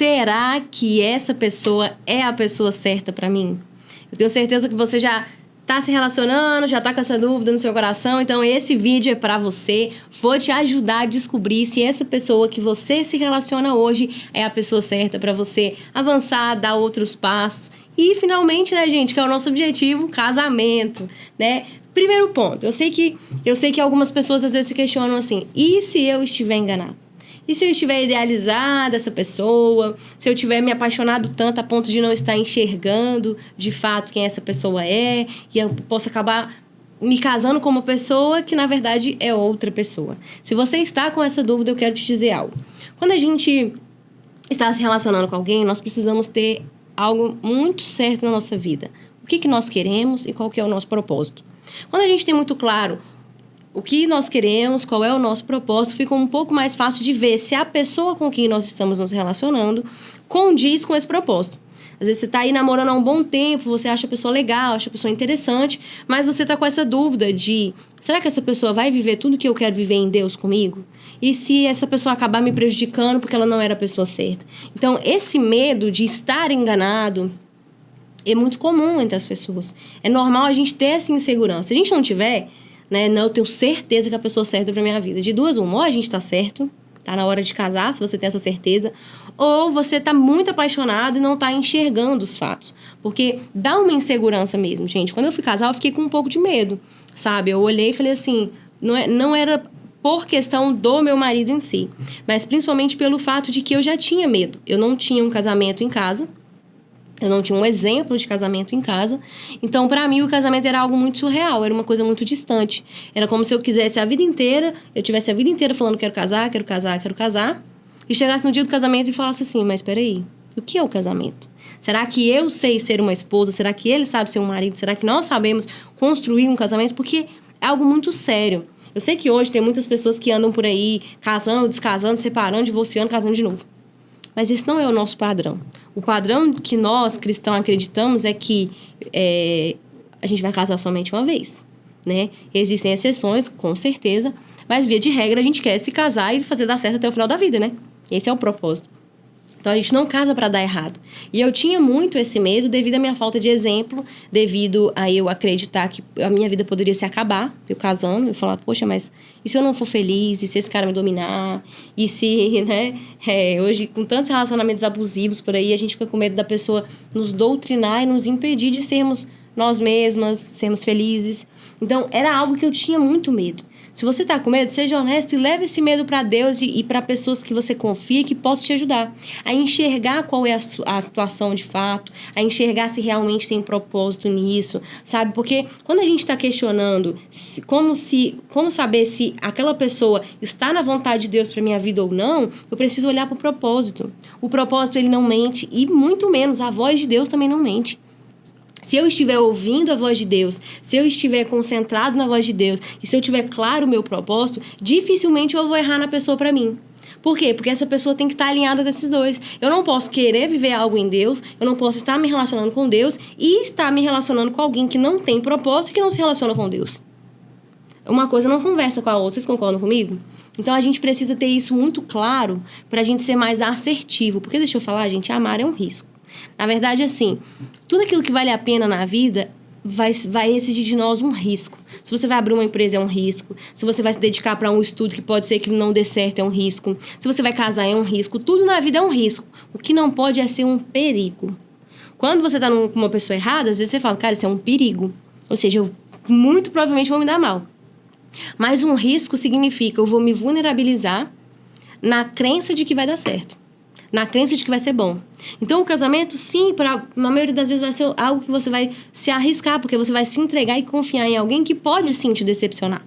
será que essa pessoa é a pessoa certa para mim? Eu tenho certeza que você já tá se relacionando, já tá com essa dúvida no seu coração, então esse vídeo é para você. Vou te ajudar a descobrir se essa pessoa que você se relaciona hoje é a pessoa certa para você avançar, dar outros passos. E finalmente, né, gente, que é o nosso objetivo, casamento, né? Primeiro ponto, eu sei que algumas pessoas às vezes se questionam assim: e se eu estiver enganado? E se eu estiver idealizado essa pessoa? Se eu tiver me apaixonado tanto a ponto de não estar enxergando de fato quem essa pessoa é, e eu posso acabar me casando com uma pessoa que na verdade é outra pessoa. Se você está com essa dúvida, eu quero te dizer algo. Quando a gente está se relacionando com alguém, nós precisamos ter algo muito certo na nossa vida. O que nós queremos e qual que é o nosso propósito. Quando a gente tem muito claro o que nós queremos, qual é o nosso propósito, fica um pouco mais fácil de ver se a pessoa com quem nós estamos nos relacionando condiz com esse propósito. Às vezes você está aí namorando há um bom tempo, você acha a pessoa legal, acha a pessoa interessante, mas você está com essa dúvida de: será que essa pessoa vai viver tudo que eu quero viver em Deus comigo? E se essa pessoa acabar me prejudicando porque ela não era a pessoa certa? Então, esse medo de estar enganado é muito comum entre as pessoas. É normal a gente ter essa insegurança. Se a gente não tiver, né, não, eu tenho certeza que a pessoa certa pra minha vida. De duas, uma, ou a gente tá certo, tá na hora de casar, se você tem essa certeza, ou você tá muito apaixonado e não tá enxergando os fatos. Porque dá uma insegurança mesmo, gente. Quando eu fui casar, eu fiquei com um pouco de medo, sabe? Eu olhei e falei assim, não era por questão do meu marido em si, mas principalmente pelo fato de que eu já tinha medo. Eu não tinha um casamento em casa, eu não tinha um exemplo de casamento em casa. Então, pra mim, o casamento era algo muito surreal. Era uma coisa muito distante. Era como se eu quisesse a vida inteira... Eu tivesse a vida inteira falando: quero casar, quero casar, quero casar. E chegasse no dia do casamento e falasse assim: mas peraí, o que é o casamento? Será que eu sei ser uma esposa? Será que ele sabe ser um marido? Será que nós sabemos construir um casamento? Porque é algo muito sério. Eu sei que hoje tem muitas pessoas que andam por aí casando, descasando, separando, divorciando, casando de novo. Mas esse não é o nosso padrão. O padrão que nós, cristãos, acreditamos é que a gente vai casar somente uma vez, né? Existem exceções, com certeza, mas via de regra a gente quer se casar e fazer dar certo até o final da vida, né? Esse é o propósito. Então, a gente não casa para dar errado. E eu tinha muito esse medo devido à minha falta de exemplo, devido a eu acreditar que a minha vida poderia se acabar, eu casando, eu falar: poxa, mas e se eu não for feliz? E se esse cara me dominar? E se, né, hoje, com tantos relacionamentos abusivos por aí, a gente fica com medo da pessoa nos doutrinar e nos impedir de sermos nós mesmas, sermos felizes. Então, era algo que eu tinha muito medo. Se você tá com medo, seja honesto e leve esse medo para Deus e para pessoas que você confia, que possam te ajudar a enxergar qual é a situação de fato, a enxergar se realmente tem propósito nisso, sabe? Porque quando a gente tá questionando como saber se aquela pessoa está na vontade de Deus para minha vida ou não, eu preciso olhar para o propósito. O propósito, ele não mente, e muito menos a voz de Deus também não mente. Se eu estiver ouvindo a voz de Deus, se eu estiver concentrado na voz de Deus, e se eu tiver claro o meu propósito, dificilmente eu vou errar na pessoa para mim. Por quê? Porque essa pessoa tem que estar alinhada com esses dois. Eu não posso querer viver algo em Deus, eu não posso estar me relacionando com Deus e estar me relacionando com alguém que não tem propósito e que não se relaciona com Deus. Uma coisa não conversa com a outra, vocês concordam comigo? Então a gente precisa ter isso muito claro pra gente ser mais assertivo. Porque deixa eu falar, gente, amar é um risco. Na verdade, assim, tudo aquilo que vale a pena na vida vai exigir de nós um risco. Se você vai abrir uma empresa, é um risco. Se você vai se dedicar para um estudo que pode ser que não dê certo, é um risco. Se você vai casar, é um risco. Tudo na vida é um risco. O que não pode é ser um perigo. Quando você tá com uma pessoa errada, às vezes você fala: cara, isso é um perigo. Ou seja, eu muito provavelmente vou me dar mal. Mas um risco significa eu vou me vulnerabilizar na crença de que vai dar certo. Na crença de que vai ser bom. Então, o casamento, sim, na maioria das vezes vai ser algo que você vai se arriscar, porque você vai se entregar e confiar em alguém que pode, sim, te decepcionar.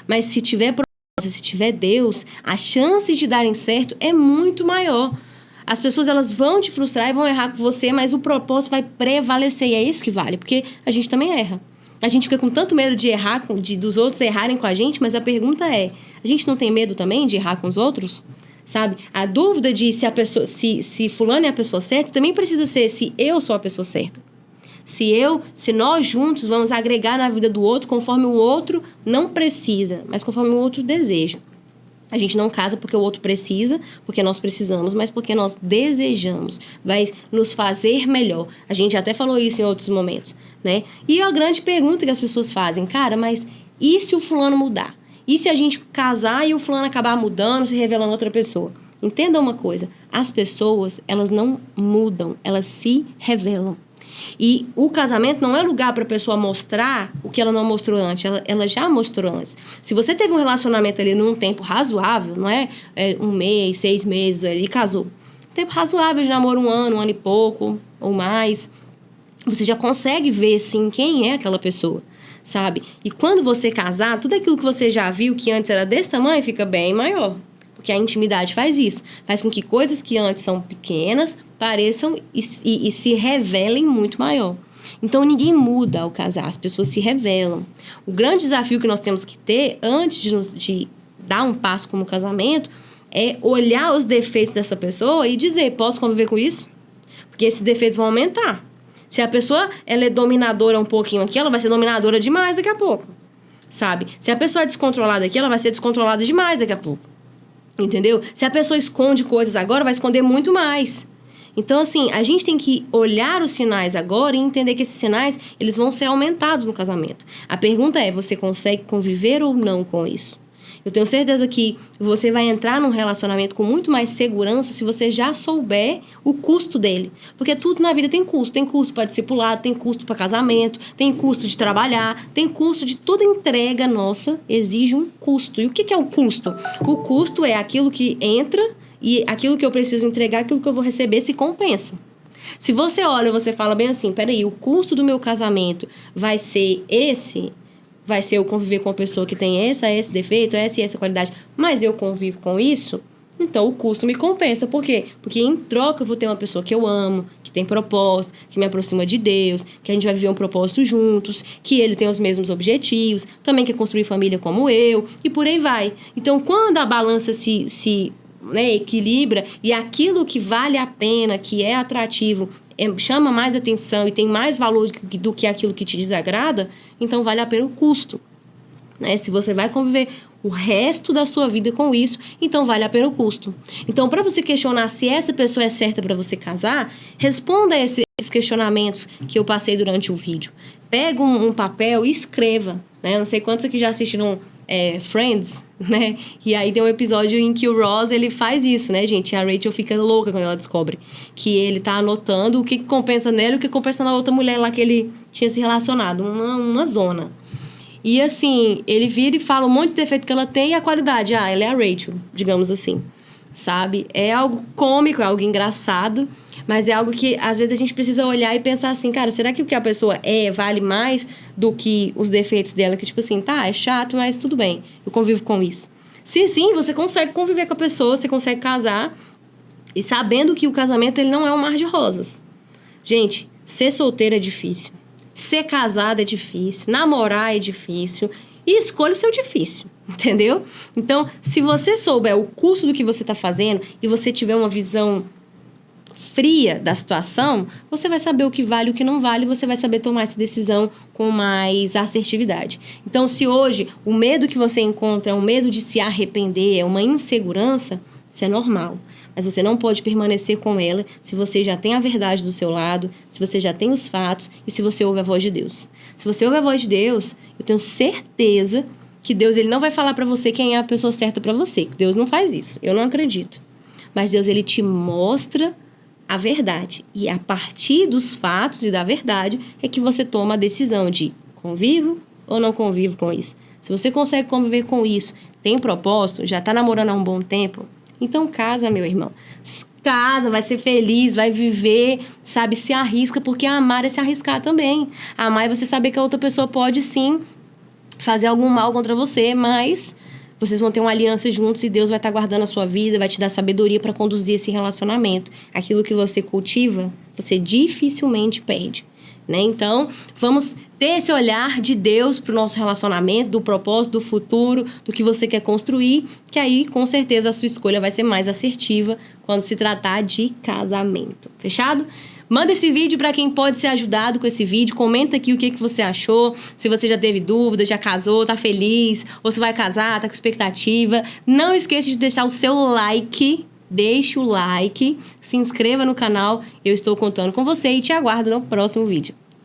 Mas se tiver propósito, se tiver Deus, a chance de darem certo é muito maior. As pessoas, elas vão te frustrar e vão errar com você, mas o propósito vai prevalecer, e é isso que vale, porque a gente também erra. A gente fica com tanto medo de errar, dos outros errarem com a gente, mas a pergunta é: a gente não tem medo também de errar com os outros? Sabe? A dúvida de se fulano é a pessoa certa também precisa ser se eu sou a pessoa certa. Se nós juntos vamos agregar na vida do outro conforme o outro não precisa, mas conforme o outro deseja. A gente não casa porque o outro precisa, porque nós precisamos, mas porque nós desejamos. Vai nos fazer melhor. A gente até falou isso em outros momentos, né? E a grande pergunta que as pessoas fazem, cara, mas e se o fulano mudar? E se a gente casar e o fulano acabar mudando, se revelando outra pessoa? Entenda uma coisa, as pessoas, elas não mudam, elas se revelam. E o casamento não é lugar para a pessoa mostrar o que ela não mostrou antes, ela já mostrou antes. Se você teve um relacionamento ali num tempo razoável, não é, 1 mês, 6 meses ali, casou. Tempo razoável de namoro, 1 ano e pouco, ou mais. Você já consegue ver, sim, quem é aquela pessoa, sabe? E quando você casar, tudo aquilo que você já viu que antes era desse tamanho fica bem maior. Porque a intimidade faz isso. Faz com que coisas que antes são pequenas pareçam e se revelem muito maior. Então, ninguém muda ao casar. As pessoas se revelam. O grande desafio que nós temos que ter antes de dar um passo como casamento é olhar os defeitos dessa pessoa e dizer, posso conviver com isso? Porque esses defeitos vão aumentar. Se a pessoa ela é dominadora um pouquinho aqui, ela vai ser dominadora demais daqui a pouco. Sabe? Se a pessoa é descontrolada aqui, ela vai ser descontrolada demais daqui a pouco. Entendeu? Se a pessoa esconde coisas agora, vai esconder muito mais. Então, assim, a gente tem que olhar os sinais agora e entender que esses sinais, eles vão ser aumentados no casamento. A pergunta é, você consegue conviver ou não com isso? Eu tenho certeza que você vai entrar num relacionamento com muito mais segurança se você já souber o custo dele. Porque tudo na vida tem custo. Tem custo para discipulado, tem custo para casamento, tem custo de trabalhar, tem custo de toda entrega nossa, exige um custo. E o que é o custo? O custo é aquilo que entra e aquilo que eu preciso entregar, aquilo que eu vou receber se compensa. Se você olha e você fala bem assim, peraí, o custo do meu casamento vai ser esse... Vai ser eu conviver com uma pessoa que tem esse defeito, essa e essa qualidade, mas eu convivo com isso, então o custo me compensa. Por quê? Porque em troca eu vou ter uma pessoa que eu amo, que tem propósito, que me aproxima de Deus, que a gente vai viver um propósito juntos, que ele tem os mesmos objetivos, também quer construir família como eu, e por aí vai. Então, quando a balança se equilibra e aquilo que vale a pena, que é atrativo, chama mais atenção e tem mais valor do que aquilo que te desagrada, então vale a pena o custo. Né? Se você vai conviver o resto da sua vida com isso, então vale a pena o custo. Então, para você questionar se essa pessoa é certa para você casar, responda a esses questionamentos que eu passei durante o vídeo. Pega um papel e escreva. Né? Não sei quantos aqui já assistiram Friends, né? E aí tem um episódio em que o Ross, ele faz isso, né, gente? A Rachel fica louca quando ela descobre que ele tá anotando o que compensa nela e o que compensa na outra mulher lá que ele tinha se relacionado. Uma zona. E assim, ele vira e fala um monte de defeito que ela tem e a qualidade. Ela é a Rachel, digamos assim. Sabe? É algo cômico, é algo engraçado, mas é algo que às vezes a gente precisa olhar e pensar assim, cara, será que o que a pessoa vale mais do que os defeitos dela? Que tipo assim, tá, é chato, mas tudo bem, eu convivo com isso. Sim, você consegue conviver com a pessoa, você consegue casar, e sabendo que o casamento ele não é um mar de rosas. Gente, ser solteiro é difícil, ser casado é difícil, namorar é difícil, e escolha o seu difícil, entendeu? Então, se você souber o custo do que você está fazendo e você tiver uma visão fria da situação, você vai saber o que vale e o que não vale, e você vai saber tomar essa decisão com mais assertividade. Então, se hoje o medo que você encontra é um medo de se arrepender, é uma insegurança, isso é normal. Mas você não pode permanecer com ela se você já tem a verdade do seu lado, se você já tem os fatos e se você ouve a voz de Deus. Se você ouve a voz de Deus, eu tenho certeza que Deus ele não vai falar para você quem é a pessoa certa para você. Deus não faz isso, eu não acredito. Mas Deus ele te mostra a verdade. E a partir dos fatos e da verdade é que você toma a decisão de convivo ou não convivo com isso. Se você consegue conviver com isso, tem propósito, já está namorando há um bom tempo, então casa, meu irmão. Casa, vai ser feliz, vai viver, sabe, se arrisca, porque amar é se arriscar também. Amar é você saber que a outra pessoa pode sim fazer algum mal contra você, mas vocês vão ter uma aliança juntos e Deus vai estar guardando a sua vida, vai te dar sabedoria para conduzir esse relacionamento. Aquilo que você cultiva, você dificilmente perde. Né? Então, vamos ter esse olhar de Deus para o nosso relacionamento, do propósito, do futuro, do que você quer construir, que aí, com certeza, a sua escolha vai ser mais assertiva quando se tratar de casamento. Fechado? Manda esse vídeo para quem pode ser ajudado com esse vídeo. Comenta aqui o que você achou. Se você já teve dúvida, já casou, tá feliz, ou se vai casar, tá com expectativa. Não esqueça de deixar o seu like. Deixe o like, se inscreva no canal. Eu estou contando com você e te aguardo no próximo vídeo.